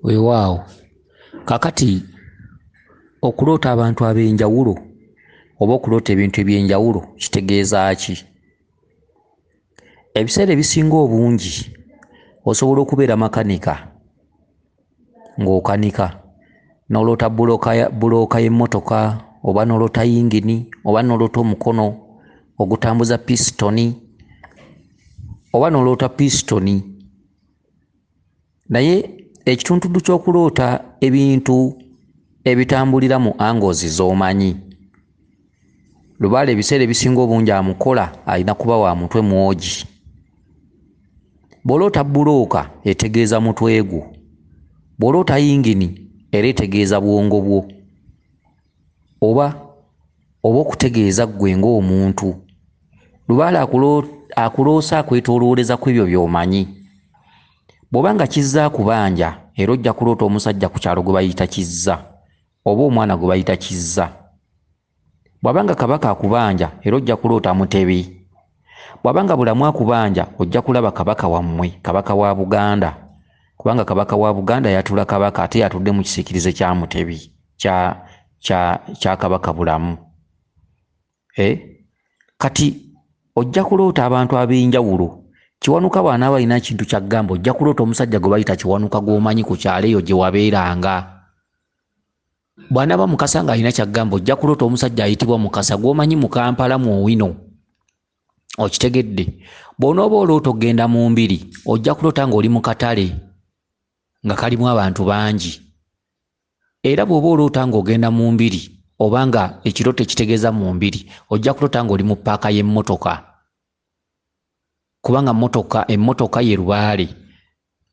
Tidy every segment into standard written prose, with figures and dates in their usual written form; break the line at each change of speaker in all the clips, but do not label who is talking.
Weewaawo kakati okuloota abantu abenjawulo oba okuloota ebintu ebyenjawulo kitegeeza ki? Ebiseera ebisinga obungi osobola okubeera makanika ng'okanika n'oloota bulooka y'emmotoka oba n'oloota yingini oba n'oloota omukono ogutambuza pisitoni oba n'oloota pisitoni. Naye ekitundu ky'okuloota ebintu ebitambulira mu angles z'omanyi, lubaale ebiseera ebisinga obungi amukola alina kuba wa mutwe mwogi. Bw'oloota bulooka etegeeza mutwe gwo, bw'oloota yingini era etegeeza bwongo bwo oba okutegeeza ggwe ng'omuntu. Lubaale akuloosa akwetoolooleza ku ebyo by'omanyi. Bw'oba nga kizza kubanja era ojja kuloota omusajja ku kyalo gwe bayita Kizza oba omwana gwe bayita Kizza. Bw'aba nga kabaka akubanja era ojja kuloota Mutebi. Bw'aba nga bulamu akubanja ojja kulaba kabaka wammwe, kabaka wa Buganda, kubanga kabaka wa Buganda yatula kabaka ate yatudde mu kisiikirize kya Mutebi kya kabaka bulamu. Kati ojja kuloota abantu ab'enjawulo. Kiwanuka bw'anaaba alina kintu ky'aggamba ojja kuloota omusajja gwe bayita Kiwanuka gw'omanyi ku kyalo eyo gye wabeeranga. Bw'anaaba Mukasa ng'alina ky'aggamba ojja kuloota omusajja ayitibwa Mukasa gw'omanyi mu Kampala mu Owino. Okitegedde? Bw'onooba oloota okgenda mu mbiri ojja kuloota ng'oli mu katale nga kalimu abantu bangi. Era bw'oba oloota ng'ogenda mu mbiri oba nga ekirooto ekitegeeza mu mbiri ojja kuloota ng'oli mu paaka y'emmotoka. Kubanga emmotoka ye lubaale,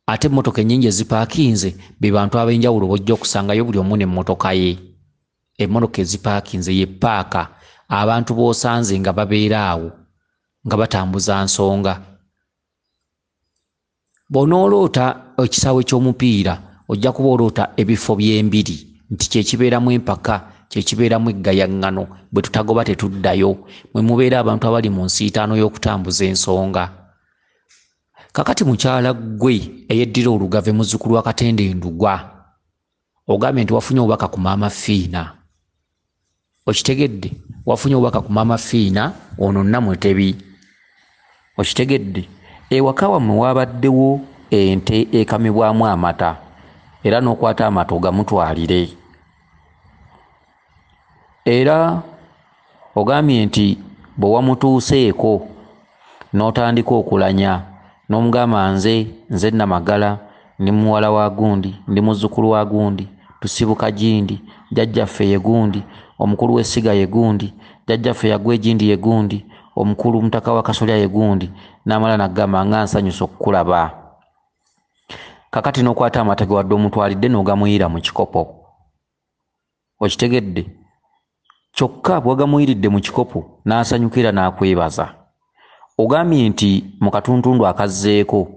ate emmotoka ennyingi ezipaakinze be bantu ab'enjawulo bojja okusangayo buli omu n'emmotoka ye. Emmotoka ezipaakinze ye paaka, abantu b'osanze nga babeera awo nga batambuza nsonga. Bw'onooloota ekisaawe ky'omupiira ojja kuba oloota ebifo by'embiri nti kyekibeeramu empaka, kyekibeeramu eggayaŋŋano, bwe tutagoba tetuddayo, mwe mubeera abantu abali mu nsiitaano y'okutambuza ensonga. Kakati mukyala ggwe eyeddira olugave muzzukulu wa Katende Ndugwa ogambye nti wafunye obubaka ku maama Fiina. Okitegedde? Wafunye obubaka ku maama Fiina, ono Namutebi. Okitegedde? Ewaka wammwe waabaddewo ente ekamibwamu amata era n'okwata amata ogamutwalire. Era ogambye nti bwe wamutuuseeko n'otandika okulanya n'omugamba nze Namagala ndi muwala wa gundi, ndi muzzukulu wa gundi, tusibuka gindi, jjajjaffe ye gundi, omukulu w'essiga ye gundi, jjajjaffe yagwa egindi ye gundi, omukulu mutaka wa Kasolya ye gundi, n'amala n'agamba nga nsanyusa okukulaba. Kakati n'okwata amata ge wadde omutwalidde n'ogamuyira mu kikopo. Okitegedde? Kyokka bw'agamuyiridde mu kikopo n'asanyukira n'akwebaza. Ogambye nti mu katuntundu akazzeeko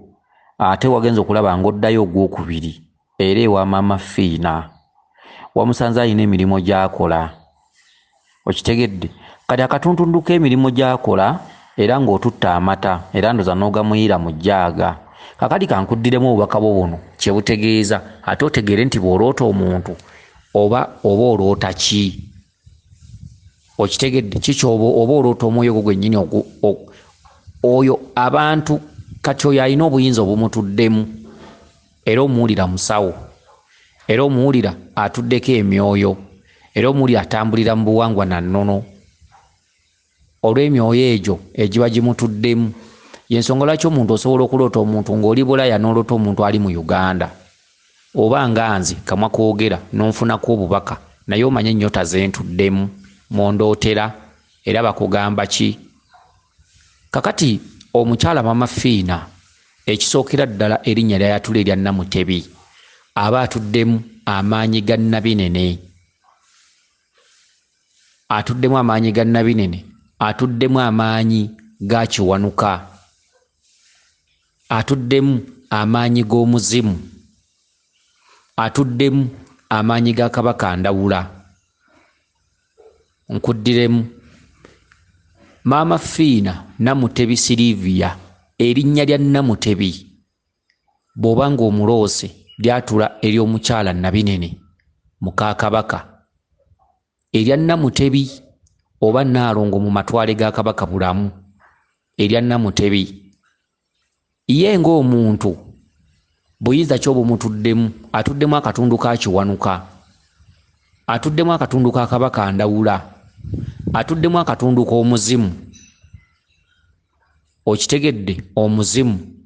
ate wagenza okulaba ng'oddayo ogwokubiri era ewa maama Fiina. Wamusanze alina emirimu gy'akola. Okitegedde? Kati akatuntundu k'emirimu gy'akola era ng'otutta amata era ndoza n'ogamuyira mu jjaaga. Kakati kankuddiremu obubaka bwo buno kye butegeeza ate otegeere nti bw'oloota omuntu oba oloota ki? Okitegedde? Kiki oba oloota omwoyo gwo gwennyini oyo abantu kati oyo alina obuyinza obumutuddemu era omuwulira musawo era omuwulira atuddeko emyoyo era omuwulira atambulira mu buwangwa na nnono olw'emyoyo egyo egiba gimutuddemu. Y'ensonga lwaki omuntu osobola okuloota omuntu ng'oli Bulaya n'oloota omuntu ali mu Uganda oba nga nze kamwa koogera n'onfunako obubaka naye omanye ennyota zentuddemu mondootera era bakugamba ki? Kakati omukyala maama Fiina ekisookera ddala erinnya ly'ayatula erya Namutebi aba atuddemu amaanyi ga Nabinene. Atuddemu amaanyi ga Nabinene, atuddemu amaanyi ga Kiwanuka, atuddemu amaanyi g'omuzimu, atuddemu amaanyi ga Kabaka Ndawula. Nkuddiremu maama Fiina Namutebi Silivia, erinnya lya Namutebi bw'oba ng'omuloose lyatula ery'omukyala Nabinene muka Kabaka erya Namutebi oba Naalongo mu matwale ga Kabaka Bulamu erya Namutebi ye ng'omuntu buyinza ki obumutuddemu atuddemu akatundu ka Kiwanuka atuddemu akatundu ka Kabaka Ndawula atuddemu akatundu k'omuzimu okitegedde omuzimu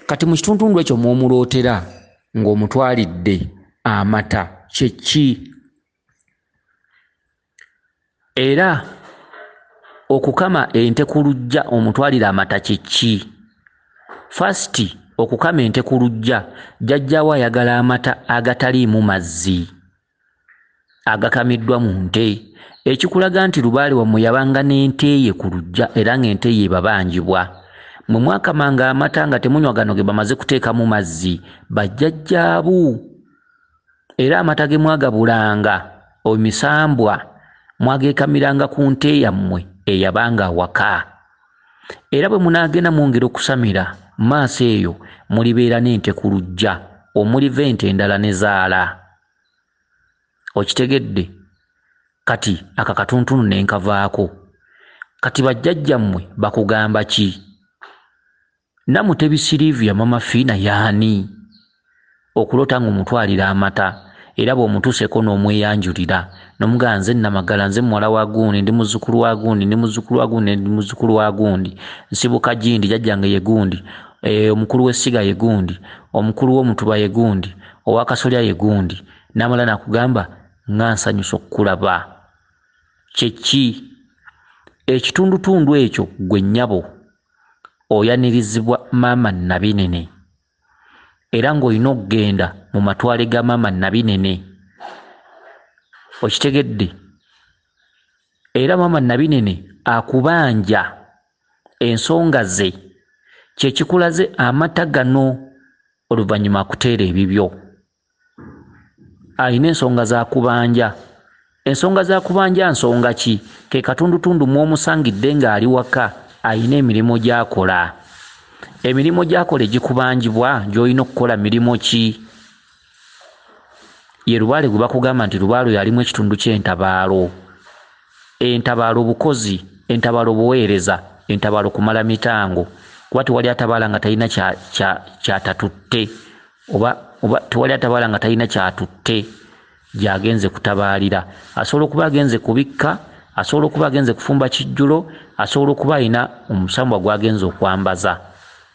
kati mu kitundu ekyo mw'omulootera ng'omutwalidde amata kyeki era okukama ente ku luggya omutwalira amata kyeki fasiti okukama ente ku luggya jjajjaawo ayagala amata agataliimu mazzi agakamiddwa mu nte ekikulaga nti lubaale wammwe yabanga n'ente ye ku luggya era ng'ente ye babanjibwa mwe mwakamanga amata nga temunywa gano ge bamaze kuteekamu mazzi bajjajjaabu era amata ge mwagabulanga omisambwa mwageekamiranga ku nte yammwe eyabanga awaka era bwe munaagenda mwongera okusamira maaso eyo mulibeera n'ente ku luggya omuliva ente endala ne zaala okitegedde kati aka katuntunu ne nkavaako kati bajjajjammwe bakugamba ki Namutebi Silivia mama Fiina yaani Okuloota ng'omutwalira amata era bw'omutuuseko n'omweyanjulira n'omugamba nze Namagala nze muwala wa gundi ndi muzzukulu wa gundi ndi muzzukulu wa gundi ndi muzzukulu wa gundi nsibuka Jindi jjajjange ye gundi omukulu w'essiga ye gundi omukulu w'omutuba ye gundi ow'akasolya ye gundi n'amala nakugamba nga nsanyusa okukulaba kyeki ekitundutundu ekyo gwe nnyabo oyanirizibwa maama Nabinene era ng'olina okugenda mu matwale ga maama Nabinene okitegedde era maama Nabinene akubanja ensonga ze kyekikulaze amata gano oluvannyuma akuteera ebibyo alina ensonga zakubanja nsonga ki ke katundutundu mw'omusangidde ng'ali waka ayina emirimu gy'akola emirimu gy'akola egikubanjibwa gy'olina okukola mirimu ki ye lubaale gwe bakugamba nti lubaale yalimu ekitundu ky'entabaalo entabaalo bukozi entabaalo buweereza entabaalo kumala mitango kuba tewali atabaala nga talina kyatatutte oba tewali atabaala nga talina kyatutte gy'agenze kutabaalira asobola okuba agenze kubikka asobola okuba agenze kufumba kijjulo asobola okuba alina omusambwa gw'agenze okwambaza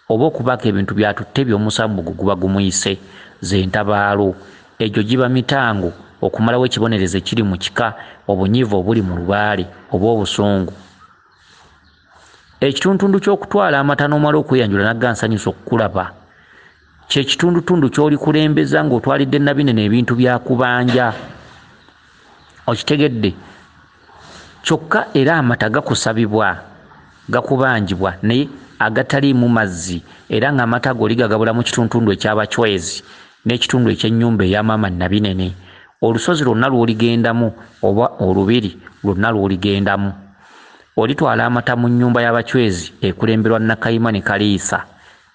oba okubaako ebintu byatutte by'omusambwa guba gumuyise ze ntabaalo egyo giba mitango okumalawo ekibonerezo ekiri mu kika obunyiivu obuli mu lubaale oba obusungu ekitundutundu ky'okutwala amata n'omala okweyanjula nagga nsanyusa okukulaba kyekitundutundu ky'oli kulembeza ng'otwalidde Nabinene ebintu byakubanja okitegedde kyokka era amata gakusabibwa gakubanjibwa naye agataliimu mazzi era ng'amata g'oli gagabula mu kitundutundu eky'abachwezi n'ekitundu eky'ennyumba eya maama Nabinene olusozi lwonna lw'oligendamu oba olubiri lwonna lw'oligendamu olitwala amata mu nnyumba y'abachwezi ekulemberwa Nakayima ne Kaliisa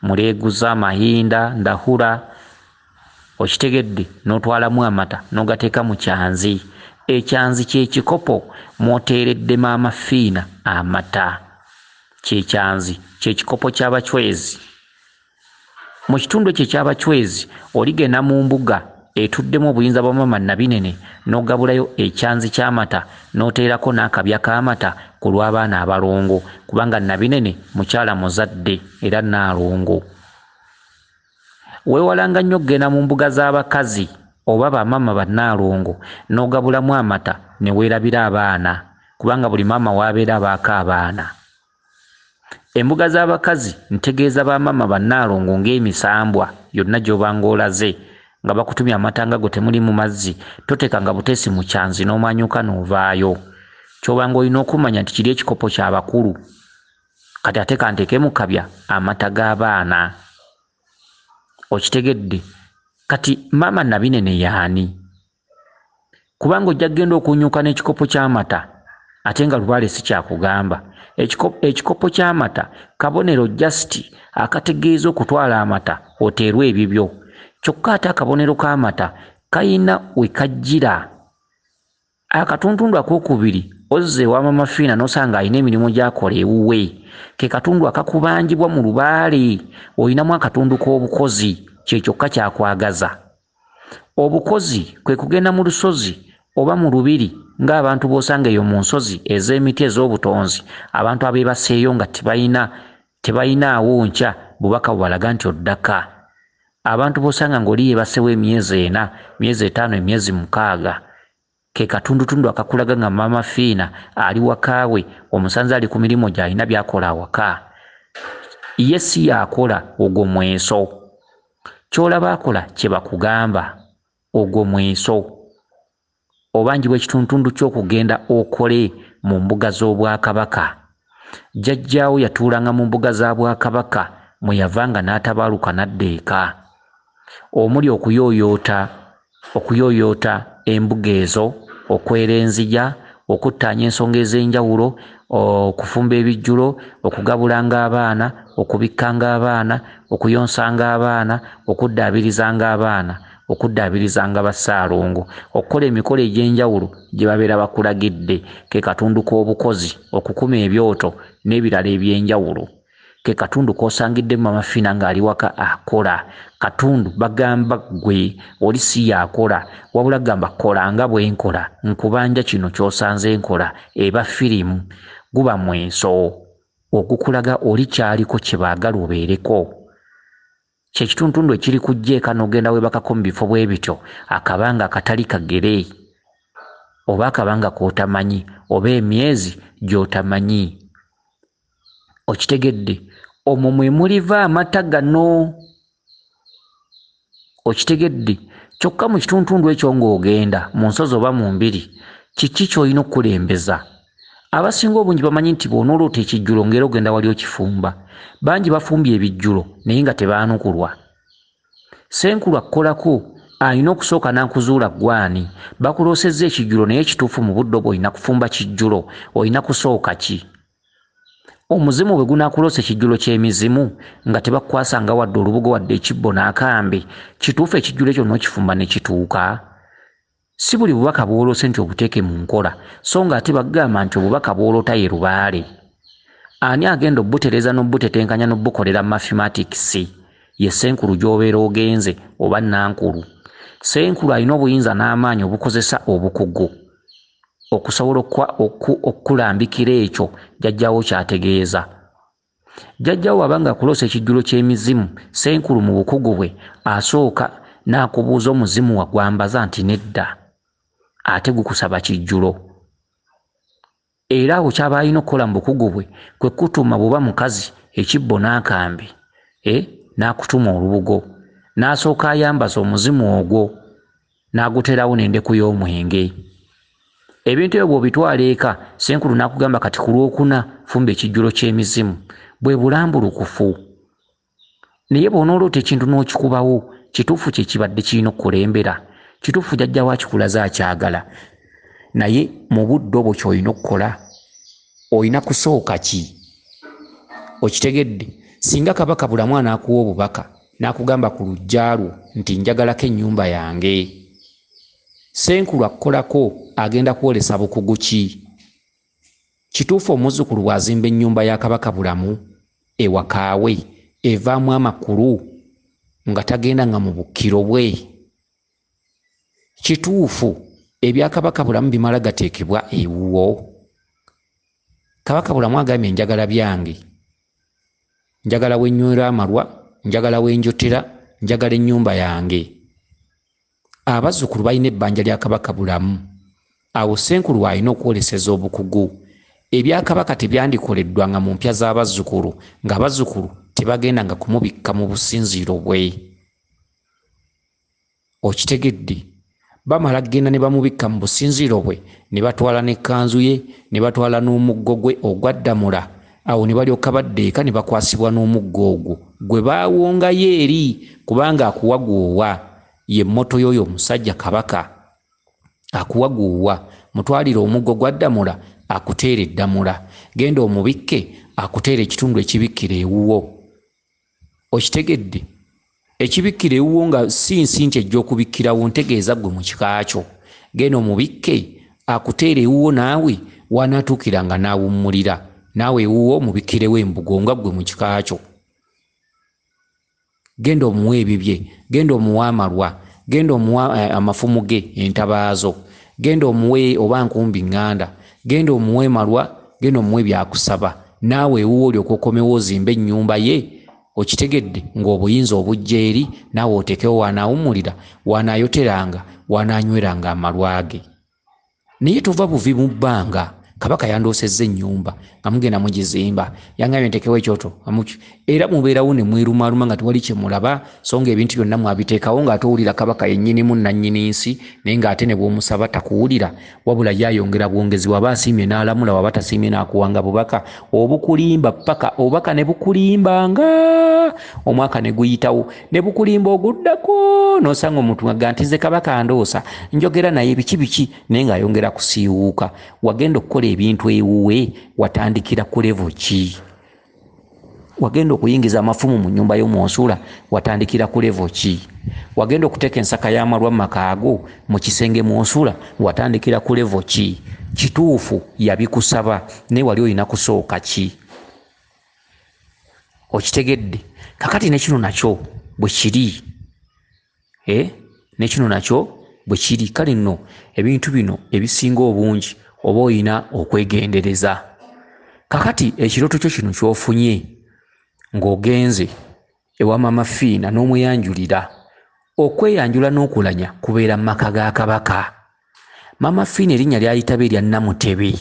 Muleeguza Mahinda Ndahura okitegedde n'otwalamu amata n'ogateeka mu kyanzi ekyanzi kyekikopo mwoteeredde maama Fiina amata kyekyanzi kyekikopo ky'abachwezi mu kitundu ekyo eky'abachwezi oligenda mu mbuga etuddemu obuyinza bwa maama Nabinene n'ogabulayo ekyanzi ky'amata n'oteerako n'akabya k'amata ku lw'abaana abalongo kubanga Nabinene mukyala muzadde era Naalongo weewalanga nnyo okgenda mu mbuga z'abakazi oba bamaama bannaalongo n'ogabulamu amata ne weerabira abaana kubanga buli maama waabeera abaako abaana embuga z'abakazi ntegeeza bamaama bannaalongo ng'emisambwa yonna gy'obanga olaze nga bakutumya amata nga go temuli mu mazzi toteeka nga buteesi mu kyanzi n'omanyuka n'ovaayo ky'obanga olina okumanya nti kiri ekikopo ky'abakulu kati ate kanteeke mu kabya amata g'abaana okitegedde kati maama Nabinene yaani kubanga ojja kgenda okunyuka n'ekikopo ky'amata ate nga lubaale si kyakugamba ekikopo ky'amata kabonero jasiti akategeeza okutwala amata oteerwe ebibyo kyokka ate akabonero k'amata kayina we kajjira. Akatuntundu akokubiri ozze ewa Mama Fiina n'osanga alina emirimu gy'akola ewuwe, ke katundu akakubangibwa mu lubaale. Olinamu akatundu k'obukozi, kye kyokka kyakwagaza. Obukozi kwe kugenda mu lusozi oba mu lubiri ng'abantu b'osanga eyo mu nsozi ez'emiti ez'obutonzi, abantu abeebaseeyo nga tebayinaawo nkya bubaka bubalaga nti oddaka. Abantu b'osanga ng'oli yeebasewo emyezi 4, myezi 5, emyezi 6, ke katundutundu akakulaga nga Mama Fiina ali wakaawe, omusanze ali ku mirimu gy'alina by'akola awaka. Ye si yakola, ogwo mweso. Ky'olaba akola kye bakugamba, ogwo mweso. Obanjibwa ekituntundu ky'okugenda okole mu mbuga z'Obwakabaka. Jjajjaawo yatuulanga mu mbuga za Bwakabaka mwe yavanga n'atabaaluka n'adda eka. Omuli okuyooyoota embuga ezo, okwera enzija, okuttaanya ensonga ez'enjawulo, okufumba ebijjulo, okugabulanga abaana, okubikkanga abaana, okuyonsanga abaana, okuddaabirizanga abaana, okuddaabirizanga bassaalongo, okukola emikolo egy'enjawulo gye babeera bakulagidde, ke katundu k'obukozi, okukuma ebyoto n'ebirala eby'enjawulo. Ke katundu k'osangidde Mama Fiina ng'ali waka akola. Katundu bagamba gwe oli si yakola, wabula gamba kola nga bwe nkola, nkubanja kino ky'osanze nkola, eba firimu. Guba mweso ogukulaga oli kyaliko kye baagala obeereko. Kye kituntundu ekiri kujja eka n'ogenda weebakako mu bifo bwe bityo, akabanga akatali kagere, oba akabanga k'otamanyi, oba emyezi gy'otamanyi. Okitegedde? Omwo mwe muliva amata gano. Okitegedde? Kyokka mu kituntundu ekyo ng'ogenda mu nsozi oba mu mbiri, kiki ky'olina okukulembeza? Abasinga obungi bamanyi nti bw'onooloota ekijjulo ng'era ogenda wali okifumba. Bangi bafumbye ebijjulo naye nga tebaanukulwa. Senkulu akukolako alina okusooka n'akuzuula gwani. Bakuloosezza ekijjulo naye kituufu mu budde obwo olina kufumba kijjulo, olina kusooka ki? Omuzimu bwe gunaakuloosa ekijjulo ky'emizimu nga tebakukwasanga wadde olubugo wadde ekibbo n'akambe, kituufu ekijjulo ekyo n'okifumba ne kituuka? Si buli bubaka bw'oloose nti obuteeke mu nkola, so nga ate bagamba nti obubaka bw'oloota ye lubaale. Ani agenda obbutereeza n'obbutetenkanya n'obbukolera mathematics? Ye senkulu gy'obeera ogenze oba nankulu. Senkulu alina obuyinza n'amaanyi obukozesa obukugu okusobola okukulambikira ekyo jjajjaawo ky'ategeeza. Jjajjaawo abanga akuloosa ekijjulo ky'emizimu, senkulu mu bukugu bwe asooka n'akubuuza omuzimu wagwambaza nti nedda, ate gukusaba kijjulo. Era awo ky'aba alina okukola mu bukugu bwe kwe kutuuma bw'oba mukazi ekibbo n'akambe, n'akutuma olubugo, n'asooka ayambaza omuzimu ogwo, n'aguterawo n'endeku y'omwenge. Ebintu ebyo bw'obitwala eka, senkulu n'akugamba kati ku Lwokuna fumba ekijjulo ky'emizimu, bwe bulambulukufu. Naye bw'onooloota ekintu n'okikubawo, kituufu kye kibadde kirina okukulembera, kituufu jjajjaawo akikulaze akyagala. Naye mu budde obwo ky'olina okukola, olina kusooka ki? Okitegedde? Singa kabaka bulamu anaakuwa obubaka n'akugamba ku lujjaalwo nti njagalako ennyumba yange, senkulu akukolako agenda kwolesa bukugu ki? Kituufu omuzzukulu bw'azimba ennyumba ya kabaka bulamu ewakaawe evaamu amakulu nga tagenda nga mu bukkiro bwe? Kituufu ebya kabaka bulamu bimala gateekebwa ewuwo? Kabaka bulamu agambye njagala byange, njagala wenywera amalwa, njagala wenjotera, njagala ennyumba yange. Abazzukulu balina ebbanja lya kabaka bulamu. Awo senkulu alina okwoleseza obukugu. Ebya kabaka tebyandikoleddwanga mu mpya z'abazzukulu, ng'abazzukulu tebagendanga kumubikka mu businziiro bwe. Okitegedde? Bamala genda ne bamubikka mu businziiro bwe, ne batwala n'ekkanzu ye, ne batwala n'omuggo gwe ogwaddamula. Awo ne balyoka badda eka ne bakwasibwa n'omuggo ogwo gwe baawongayo eri, kubanga akuwa gw'owa ye mmoto y'oyo omusajja kabaka. Akuwa gw'owa, mutwalire omuggo gwaddamula akuteera eddamula, genda omubikke akuteera ekitundu ekibikkira ewuwo. Okitegedde? ekibikkira ewuwo nga si nsi nti ejja okubikkirawo ntegeeza gwe mu kika kyo genda omubikke akuteera ewuwo naawe wanaatuukira nga naawummulira naawe ewuwo mubikkirewo embugo nga gwe mu kika kyo. Genda omuwa ebibye, genda omuwa amalwa, genda omuwa amafumu ge entabaazo, genda omuwe oba nkumbi ŋŋanda, genda omuwe malwa, genda omuwe byakusaba naawe ewuwo olyoka okomewo ozimba ennyumba ye. Okitegedde ng'obuyinza obujja eri naawe otekewo wanaawummulira, wanaayoteranga, wanaanyweranga amalwa ge. Naye tova buvi mu bbanga. Kabaka yandoosezza ennyumba nga mugenda mugizimba, yangambye ntekewo ekyoto era mubeerawo ne mwerumaaluma nga tewali kye mulaba, so nga ebintu byonna mwabiteekawo ng'ate owulira kabaka yennyinimu nannyini nsi, naye ng'ate ne bw'omusaba takuwulira, wabula yayongera bwongezi, waba asiimye n'alamula, waba tasiimye n'akuwanga bubaka, obukulimba paka obubaka ne bukulimbanga, omwaka ne guyitawo ne bukulimba oguddako, n'osanga omuntu nga nti nze kabaka ndoosa, njogera naye biki naye ng'ayongera kusiiwuuka. Wagenda okukola ebintu ewuwe, watandikira ku level ki? Wagenda okuyingiza amafumu mu nnyumba y'omwonsula, watandikira ku level ki? Wagenda okuteeka ensaka y'amalwa mu maka ago mu kisenge mwonsula, watandikira ku level ki? Kituufu yabikusaba naye wali olina kusooka ki? Okitegedde? Kakati ne kino nakyo bwe kiri, ne kino nakyo bwe kiri. Kale nno ebintu bino ebisinga obungi oba olina okwegendereza. Kakati ekirooto kyo kino ky'ofunye ng'ogenze ewa Mama Fiina n'omweyanjulira, okweyanjula n'okulanya kubeera mu maka ga Kabaka. Mama Fiina erinnya ly'ayitaba erya Namutebe,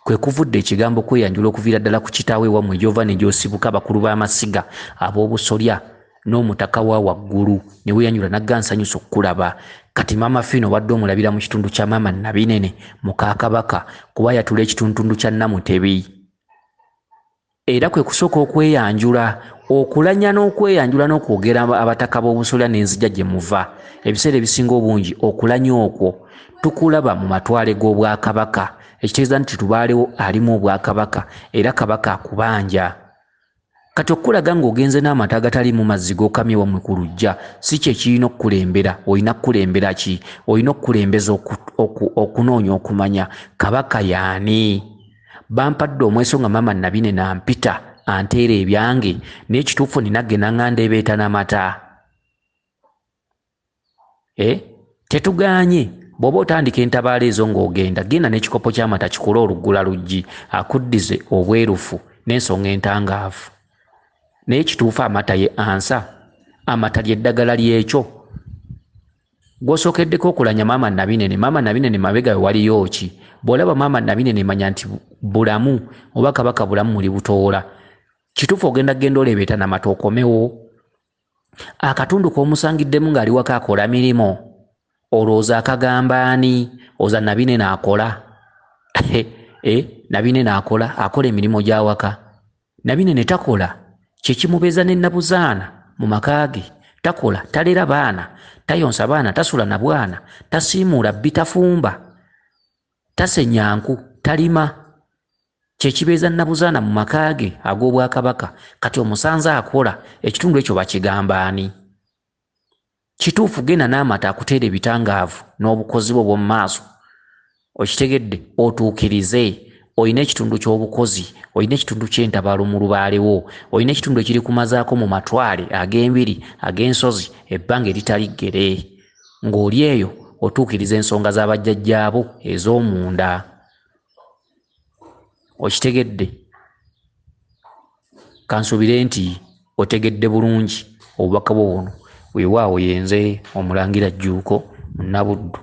kwe kuvudde ekigambo kweyanjula okuviira ddala ku kitaawe wammwe gy'ova ne gy'osibuka abakulu b'amasiga ab'obusolya n'omutaka wa waggulu ne weeyanjula nagga nsanyusa okkulaba. Kati Mama Fiina obadde omulabira mu kitundu kya Maama Nabinene muka Kabaka, kuba yatula ekitundu kya Namutebe. Era kwe kusooka okweyanjula, okulanya n'okweyanjula n'okwogera abataka b'obusolya n'enzija gye muva. Ebiseera ebisinga obungi okulanya okwo tukulaba mu matwale g'Obwakabaka, ekitegeeza nti tubaalewo alimu Obwakabaka era Kabaka akubanja. Kati okulaga ng'ogenze n'amata agatali mu mazzi g'okamye wammwe ku luggya si kye kirina okukulembera. Olina kukulembera ki? Olina okukulembeza okunoonya okumanya Kabaka y'ani. Bampadde omweso nga Maama Nabinene ampita anteera ebyange naye kituufu nina genda nganda ebeeta n'amata. Tetugaanye bw'oba otandika entabaalo ezo ng'ogenda, genda n'ekikopo ky'amata kikole oluggula luggi akuddize obwerufu n'ensonga entangaavu. Naye kituufu amata ye ansa, amata ly'eddagala ly'ekyo. Gw'osookeddeko okulanya Maama Nabinene, Maama Nabinene mabega we waliyo ki? Bw'olaba Maama Nabinene manya nti bulamu oba Kabaka bulamu muli butoola. Kituufu ogenda olebeeta n'amata okomewo. Akatundu k'omusangiddemu ng'ali waka akola mirimu, olowooza akagamba ani? Oza Nabinene akola? Nabinene akola emirimu gya waka? Nabinene takola. Kye kimubeeza ne Nabuzaana mu maka ge. Takola, talera baana, tayonsa baana, tasula na bwana, tasiimuula bitafumba, tasenyanku, talima. Kye kibeeza Nabuzaana mu maka ge ag'Obwakabaka. Kati omusanze akola, ekitundu ekyo bakigamba ani? Kituufu genda n'amata akuteera ebitangaavu n'obukozi bwo bw'omu maaso. Okitegedde? Otuukirize. Olina ekitundu ky'obukozi, olina ekitundu ky'entabaalo mu lubaalewo, olina ekitundu ekiri kumazaako mu matwale ag'embiri ag'ensozi ebbanga eritali ggere. Ng'oli eyo otuukiriza ensonga z'abajjajjaabo ez'omunda. Okitegedde? Kansuubire nti otegedde bulungi obubaka bwo buno. Weewaawo yenze Omulangira Jjuuko, Munabuddu.